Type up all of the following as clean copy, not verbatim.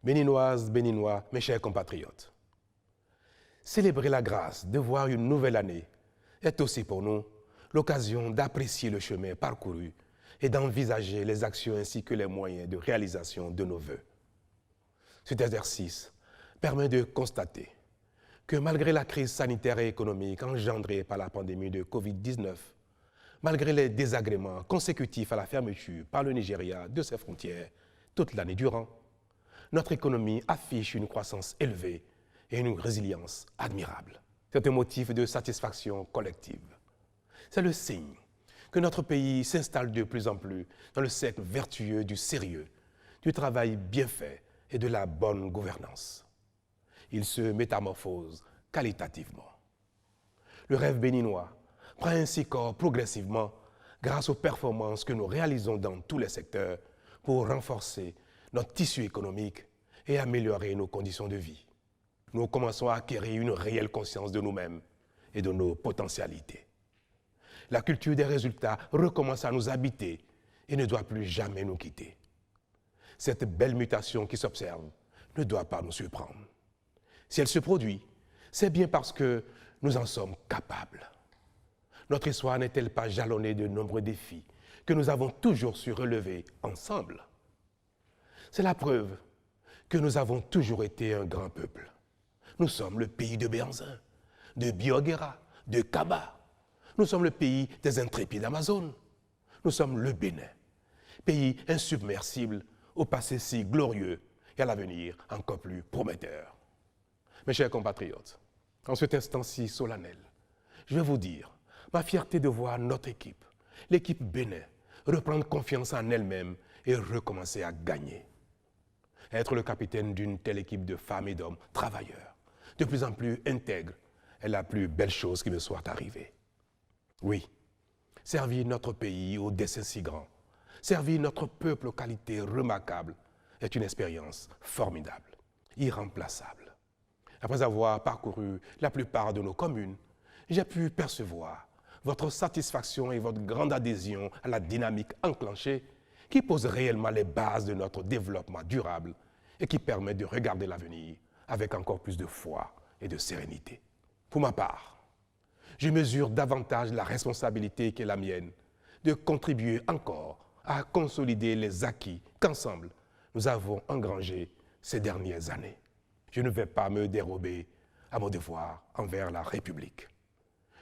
Béninoises, Béninois, mes chers compatriotes, célébrer la grâce de voir une nouvelle année est aussi pour nous l'occasion d'apprécier le chemin parcouru et d'envisager les actions ainsi que les moyens de réalisation de nos vœux. Cet exercice permet de constater que malgré la crise sanitaire et économique engendrée par la pandémie de Covid-19, malgré les désagréments consécutifs à la fermeture par le Nigeria de ses frontières toute l'année durant, notre économie affiche une croissance élevée et une résilience admirable. C'est un motif de satisfaction collective. C'est le signe que notre pays s'installe de plus en plus dans le cercle vertueux du sérieux, du travail bien fait et de la bonne gouvernance. Il se métamorphose qualitativement. Le rêve béninois prend ainsi corps progressivement grâce aux performances que nous réalisons dans tous les secteurs pour renforcer notre tissu économique et améliorer nos conditions de vie. Nous commençons à acquérir une réelle conscience de nous-mêmes et de nos potentialités. La culture des résultats recommence à nous habiter et ne doit plus jamais nous quitter. Cette belle mutation qui s'observe ne doit pas nous surprendre. Si elle se produit, c'est bien parce que nous en sommes capables. Notre histoire n'est-elle pas jalonnée de nombreux défis que nous avons toujours su relever ensemble? C'est la preuve que nous avons toujours été un grand peuple. Nous sommes le pays de Béhanzin, de Bioguera, de Kaba. Nous sommes le pays des intrépides Amazones. Nous sommes le Bénin, pays insubmersible au passé si glorieux et à l'avenir encore plus prometteur. Mes chers compatriotes, en cet instant si solennel, je vais vous dire ma fierté de voir notre équipe, l'équipe Bénin, reprendre confiance en elle-même et recommencer à gagner. Être le capitaine d'une telle équipe de femmes et d'hommes travailleurs, de plus en plus intègres, est la plus belle chose qui me soit arrivée. Oui, servir notre pays au dessein si grand, servir notre peuple aux qualités remarquables est une expérience formidable, irremplaçable. Après avoir parcouru la plupart de nos communes, j'ai pu percevoir votre satisfaction et votre grande adhésion à la dynamique enclenchée qui pose réellement les bases de notre développement durable et qui permet de regarder l'avenir avec encore plus de foi et de sérénité. Pour ma part, je mesure davantage la responsabilité qui est la mienne de contribuer encore à consolider les acquis qu'ensemble nous avons engrangés ces dernières années. Je ne vais pas me dérober à mon devoir envers la République.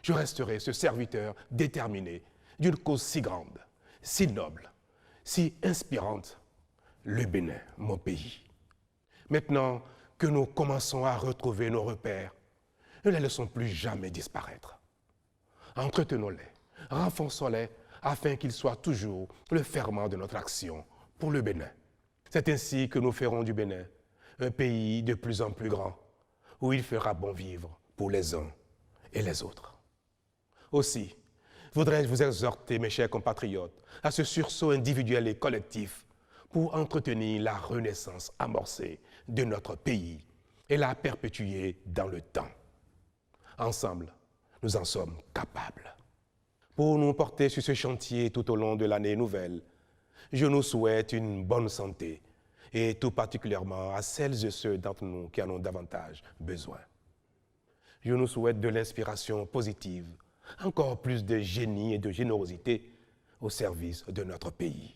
Je resterai ce serviteur déterminé d'une cause si grande, si noble, si inspirante, le Bénin, mon pays. Maintenant que nous commençons à retrouver nos repères, ne les laissons plus jamais disparaître. Entretenons-les, renforçons-les afin qu'ils soient toujours le ferment de notre action pour le Bénin. C'est ainsi que nous ferons du Bénin un pays de plus en plus grand, où il fera bon vivre pour les uns et les autres. Aussi, voudrais-je vous exhorter, mes chers compatriotes, à ce sursaut individuel et collectif pour entretenir la renaissance amorcée de notre pays et la perpétuer dans le temps. Ensemble, nous en sommes capables. Pour nous porter sur ce chantier tout au long de l'année nouvelle, je nous souhaite une bonne santé et tout particulièrement à celles et ceux d'entre nous qui en ont davantage besoin. Je nous souhaite de l'inspiration positive, encore plus de génie et de générosité au service de notre pays.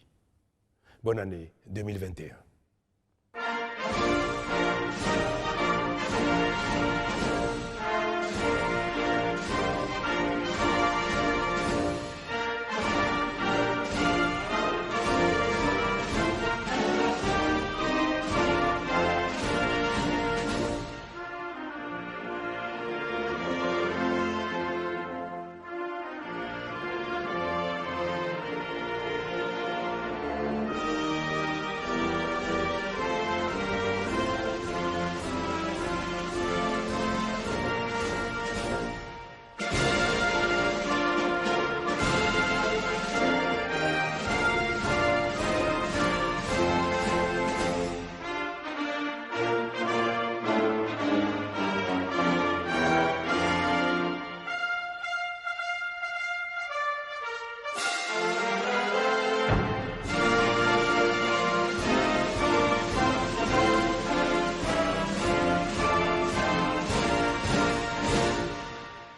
Bonne année 2021.